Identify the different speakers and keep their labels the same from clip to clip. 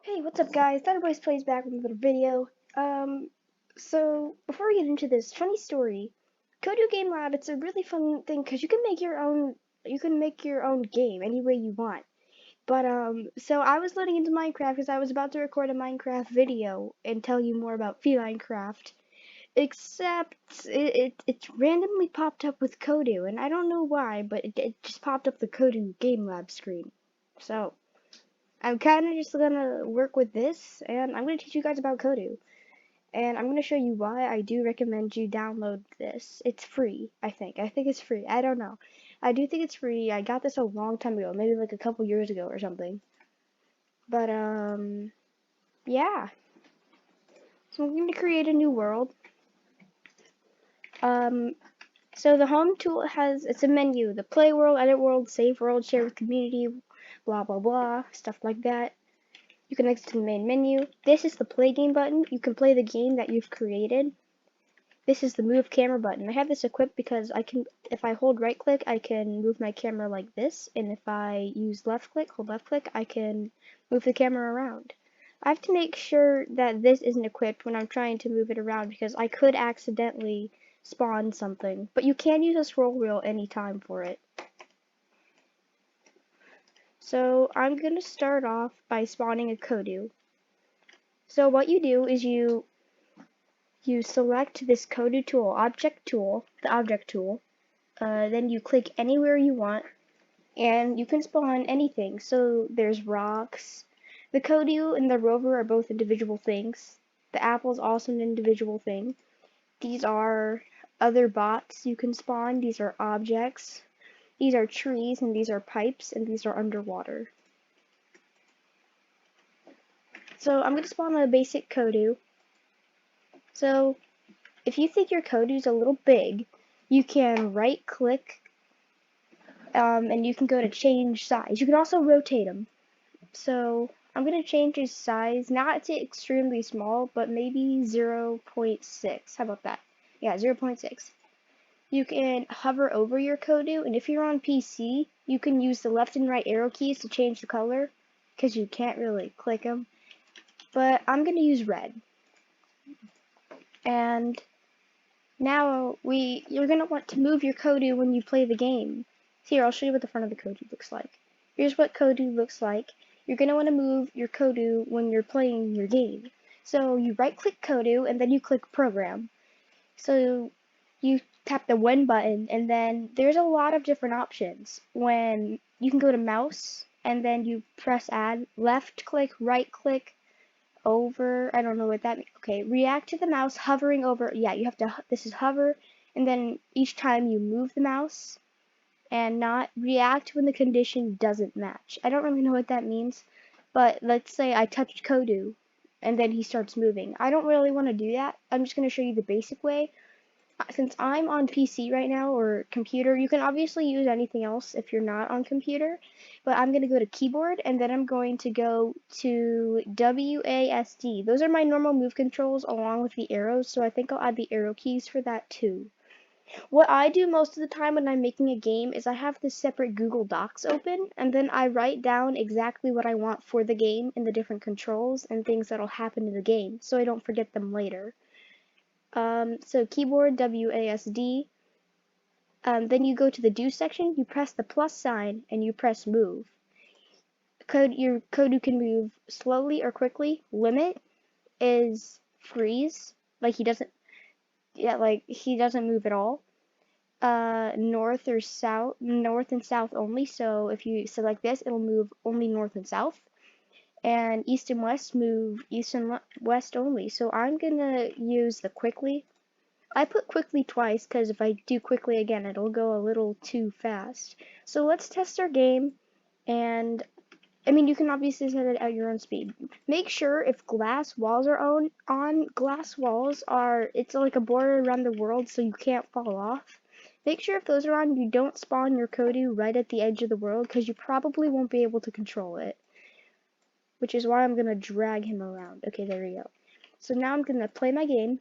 Speaker 1: Hey, what's up guys? ThunderBlaze plays back with another video. So before we get into this funny story, Kodu Game Lab, it's a really fun thing because you can make your own game any way you want. But so I was loading into Minecraft because I was about to record a Minecraft video and tell you more about Feline Craft. Except it randomly popped up with Kodu, and I don't know why, but it just popped up the Kodu Game Lab screen. So I'm kind of just gonna work with this, and I'm gonna teach you guys about Kodu. And I'm gonna show you why I do recommend you download this. It's free, I think. I think it's free. I don't know. I do think it's free. I got this a long time ago, maybe like a couple years ago or something. But, yeah. So I'm gonna create a new world. Um, so the home tool it's a menu. The play world, edit world, save world, share with community, blah blah blah, stuff like that. You can exit to the main menu. This is the play game button. You can play the game that you've created. This is the move camera button. I have this equipped because if I hold right click, I can move my camera like this. And if I use hold left click, I can move the camera around. I have to make sure that this isn't equipped when I'm trying to move it around because I could accidentally spawn something. But you can use a scroll wheel anytime for it. So I'm going to start off by spawning a Kodu. So what you do is you select this Kodu tool, the object tool. Then you click anywhere you want, and you can spawn anything. So there's rocks. The Kodu and the rover are both individual things. The apple is also an individual thing. These are other bots you can spawn. These are objects. These are trees, and these are pipes, and these are underwater. So I'm going to spawn a basic Kodu. So if you think your Kodu's a little big, you can right click and you can go to change size. You can also rotate them. So I'm going to change his size, not to extremely small, but maybe 0.6. How about that? Yeah, 0.6. You can hover over your Kodu, and if you're on PC, you can use the left and right arrow keys to change the color, because you can't really click them. But I'm going to use red. And now you're going to want to move your Kodu when you play the game. Here, I'll show you what the front of the Kodu looks like. Here's what Kodu looks like. You're going to want to move your Kodu when you're playing your game. So you right click Kodu and then you click program. So you tap the when button and then there's a lot of different options. When you can go to mouse and then you press add, left click, right click, over, I don't know what that means. Okay, react to the mouse hovering over, yeah, you have to, this is hover, and then each time you move the mouse, and not react when the condition doesn't match. I don't really know what that means, but let's say I touched Kodu, and then he starts moving. I don't really want to do that. I'm just going to show you the basic way. Since I'm on PC right now, or computer, you can obviously use anything else if you're not on computer, but I'm going to go to keyboard, and then I'm going to go to WASD. Those are my normal move controls along with the arrows, so I think I'll add the arrow keys for that too. What I do most of the time when I'm making a game is I have this separate Google Docs open, and then I write down exactly what I want for the game and the different controls and things that'll happen in the game, so I don't forget them later. So keyboard WASD, then you go to the do section, you press the plus sign, and you press move. Your Kodu can move slowly or quickly. Limit is freeze, like he doesn't move at all. North and south only, so if you select this, it'll move only north and south. And east and west move east and west only, so I'm gonna use the quickly. I put quickly twice because if I do quickly again, it'll go a little too fast. So let's test our game, and I mean, you can obviously set it at your own speed. Make sure if glass walls are on glass walls it's like a border around the world so you can't fall off. Make sure if those are on, you don't spawn your Kodu right at the edge of the world because you probably won't be able to control it. Which is why I'm going to drag him around. Okay, there we go. So now I'm going to play my game.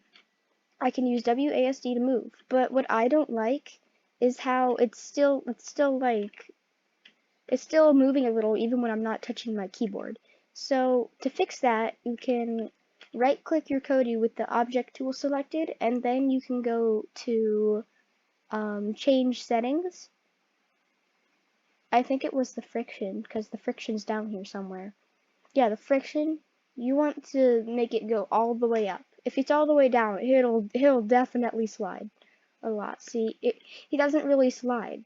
Speaker 1: I can use WASD to move, but what I don't like is how it's still moving a little even when I'm not touching my keyboard. So to fix that, you can right click your Kodu with the object tool selected, and then you can go to change settings. I think it was the friction, because the friction's down here somewhere. Yeah, the friction, you want to make it go all the way up. If it's all the way down, it'll definitely slide a lot. See, he doesn't really slide.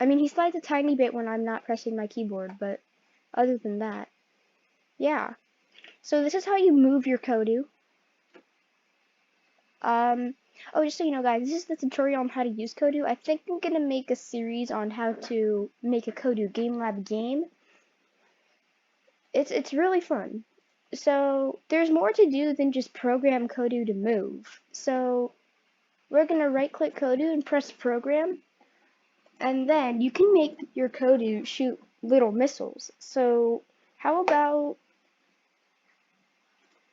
Speaker 1: I mean, he slides a tiny bit when I'm not pressing my keyboard, but other than that, yeah. So this is how you move your Kodu. Oh, just so you know, guys, this is the tutorial on how to use Kodu. I think I'm gonna make a series on how to make a Kodu Game Lab game. It's really fun. So there's more to do than just program Kodu to move. So we're gonna right-click Kodu and press Program, and then you can make your Kodu shoot little missiles. So how about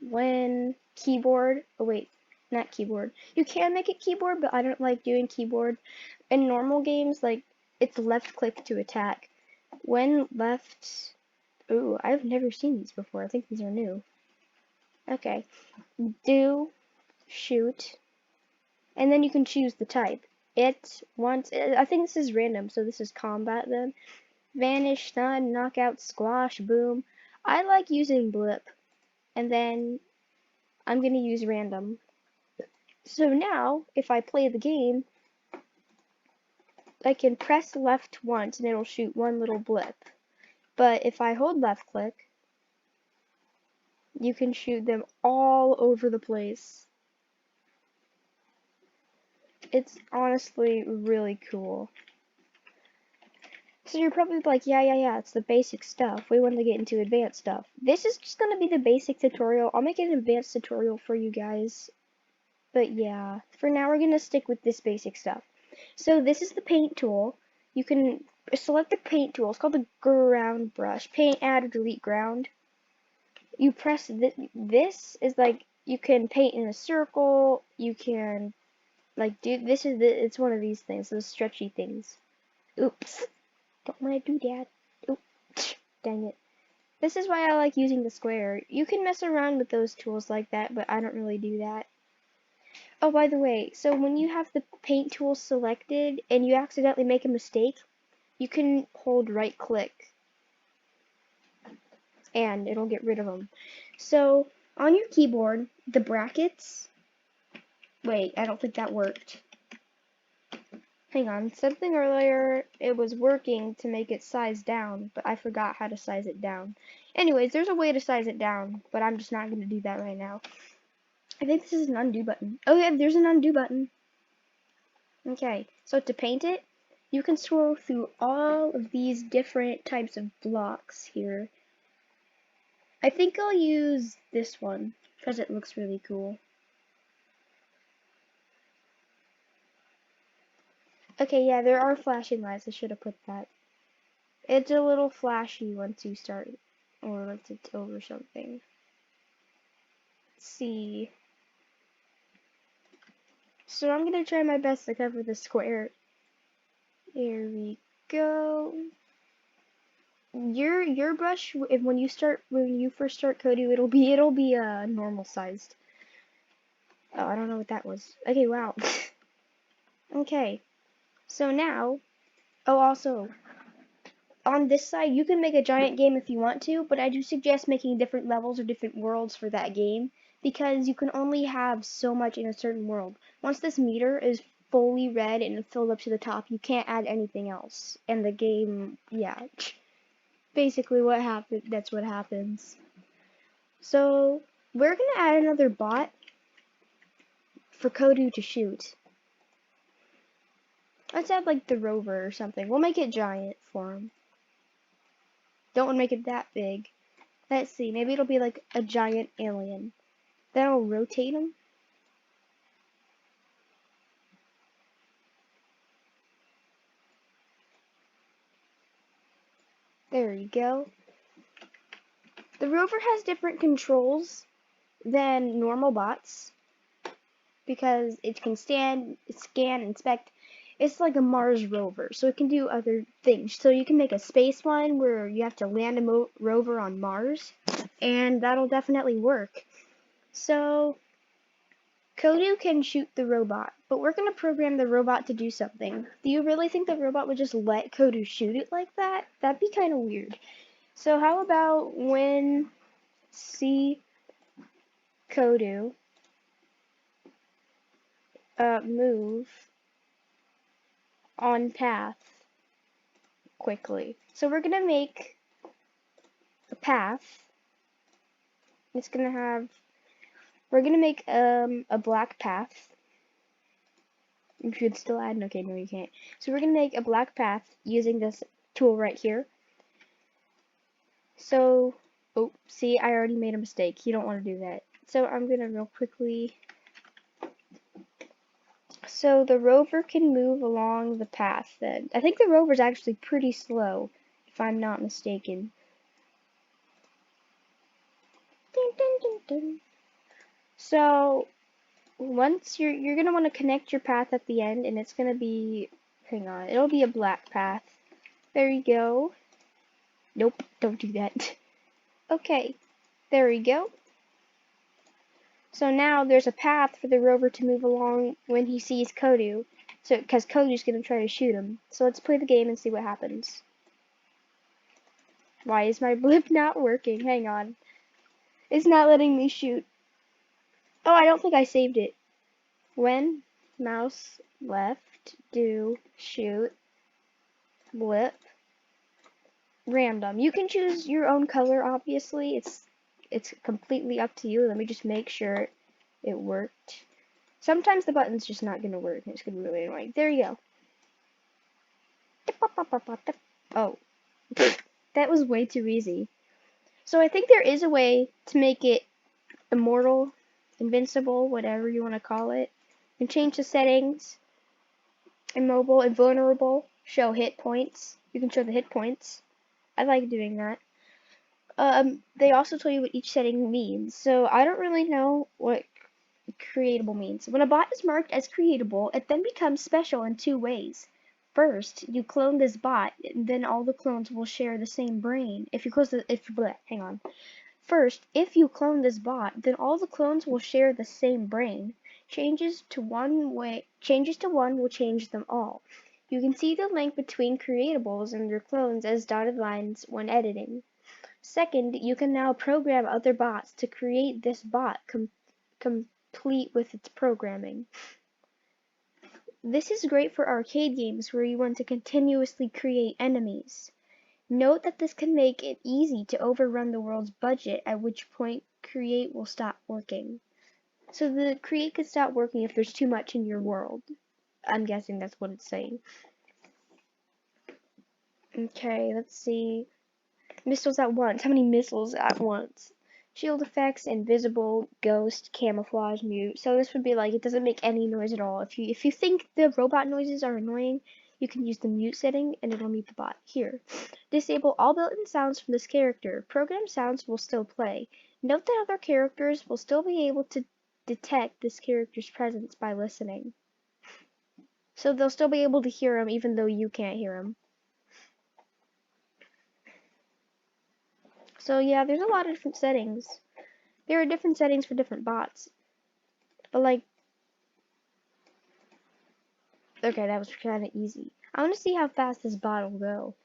Speaker 1: when keyboard? Oh wait, not keyboard. You can make it keyboard, but I don't like doing keyboard. In normal games, like it's left click to attack. When left, ooh, I've never seen these before. I think these are new. Okay, do shoot, and then you can choose the type. It wants. I think this is random, so this is combat then. Vanish, stun, knockout, squash, boom. I like using blip, and then I'm gonna use random. So now, if I play the game, I can press left once and it'll shoot one little blip. But if I hold left click, you can shoot them all over the place. It's honestly really cool. So you're probably like, yeah, it's the basic stuff. We want to get into advanced stuff. This is just going to be the basic tutorial. I'll make an advanced tutorial for you guys. But yeah, for now we're going to stick with this basic stuff. So this is the paint tool. You can select the paint tool. It's called the ground brush. Paint, add, or delete ground. You press this is like, you can paint in a circle. You can like do, it's one of these things, those stretchy things. Oops. Don't want to do that. Oops. Dang it. This is why I like using the square. You can mess around with those tools like that, but I don't really do that. Oh, by the way, so when you have the paint tool selected and you accidentally make a mistake, you can hold right click and it'll get rid of them. So on your keyboard, the brackets, wait, I don't think that worked. Hang on, something earlier, it was working to make it size down, but I forgot how to size it down. Anyways, there's a way to size it down, but I'm just not going to do that right now. I think this is an undo button. Oh yeah, there's an undo button. Okay, so to paint it, you can scroll through all of these different types of blocks here. I think I'll use this one, because it looks really cool. Okay, yeah, there are flashing lights. I should have put that. It's a little flashy once you start, or once it's over something. Let's see. So I'm gonna try my best to cover the square. There we go. Your brush, when you first start Kodu, it'll be normal sized. Oh, I don't know what that was. Okay, wow. Okay, so now, oh, also, on this side, you can make a giant game if you want to, but I do suggest making different levels or different worlds for that game, because you can only have so much in a certain world. Once this meter is fully red and filled up to the top, you can't add anything else. And the game, yeah, basically that's what happens. So, we're gonna add another bot for Kodu to shoot. Let's add like the rover or something. We'll make it giant for him. Don't want to make it that big. Let's see, maybe it'll be like a giant alien. Then I'll rotate him. There you go. The rover has different controls than normal bots because it can scan, inspect, It's like a Mars rover, so it can do other things. So you can make a space one where you have to land a rover on Mars, and that'll definitely work. So Kodu can shoot the robot, but we're going to program the robot to do something. Do you really think the robot would just let Kodu shoot it like that? That'd be kind of weird. So how about when see Kodu move on path quickly. So we're going to make a path. It's going to have, we're going to make a black path. You should still add, okay, no you can't. So we're going to make a black path using this tool right here. So, oh, see, I already made a mistake. You don't want to do that. So I'm going to real quickly, so the rover can move along the path then. I think the rover's actually pretty slow, if I'm not mistaken. Dun, dun, dun, dun. So once you're gonna want to connect your path at the end, and it's gonna be, hang on, it'll be a black path. There you go. Nope, don't do that. Okay, there we go. So now there's a path for the rover to move along when he sees Kodu. So, because Kodu's gonna try to shoot him. So let's play the game and see what happens. Why is my blip not working? Hang on. It's not letting me shoot. Oh, I don't think I saved it. When mouse left, do, shoot, blip, random. You can choose your own color, obviously. It's completely up to you. Let me just make sure it worked. Sometimes the button's just not gonna work. It's gonna be really annoying. There you go. Oh. That was way too easy. So I think there is a way to make it immortal, invincible, whatever you want to call it. You can change the settings. Immobile, invulnerable, show hit points. You can show the hit points. I like doing that. They also tell you what each setting means, so I don't really know what creatable means. When a bot is marked as creatable, it then becomes special in two ways. First, you clone this bot, and then all the clones will share the same brain. First, if you clone this bot, then all the clones will share the same brain. Changes to one will change them all. You can see the link between creatables and their clones as dotted lines when editing. Second, you can now program other bots to create this bot complete with its programming. This is great for arcade games where you want to continuously create enemies. Note that this can make it easy to overrun the world's budget, at which point create will stop working. So the create could stop working if there's too much in your world. I'm guessing that's what it's saying. Okay, let's see. Missiles at once. How many missiles at once? Shield effects, invisible, ghost, camouflage, mute. So this would be like, it doesn't make any noise at all. If you think the robot noises are annoying, you can use the mute setting and it'll mute the bot. Here. Disable all built-in sounds from this character. Program sounds will still play. Note that other characters will still be able to detect this character's presence by listening. So they'll still be able to hear him even though you can't hear him. So yeah, there's a lot of different settings. There are different settings for different bots. But like, okay, that was kind of easy. I want to see how fast this bot will go.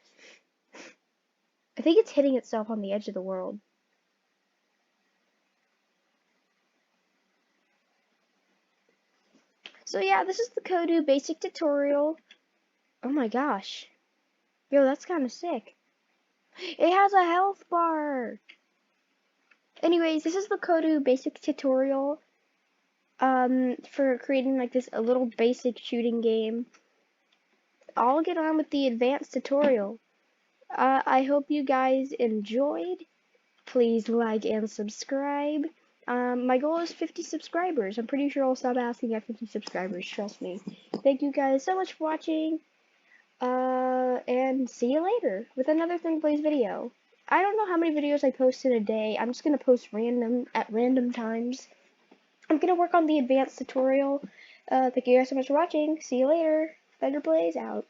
Speaker 1: I think it's hitting itself on the edge of the world. So yeah, this is the Kodu basic tutorial. Oh my gosh. Yo, that's kind of sick. It has a health bar. Anyways, this is the Kodu basic tutorial for creating like this a little basic shooting game. I'll get on with the advanced tutorial. I hope you guys enjoyed. Please like and subscribe. My goal is 50 subscribers. I'm pretty sure I'll stop asking at 50 subscribers, trust me. Thank you guys so much for watching. And see you later with another ThunderBlaze video. I don't know how many videos I post in a day. I'm just gonna post at random times. I'm gonna work on the advanced tutorial. Thank you guys so much for watching. See you later. ThunderBlaze out.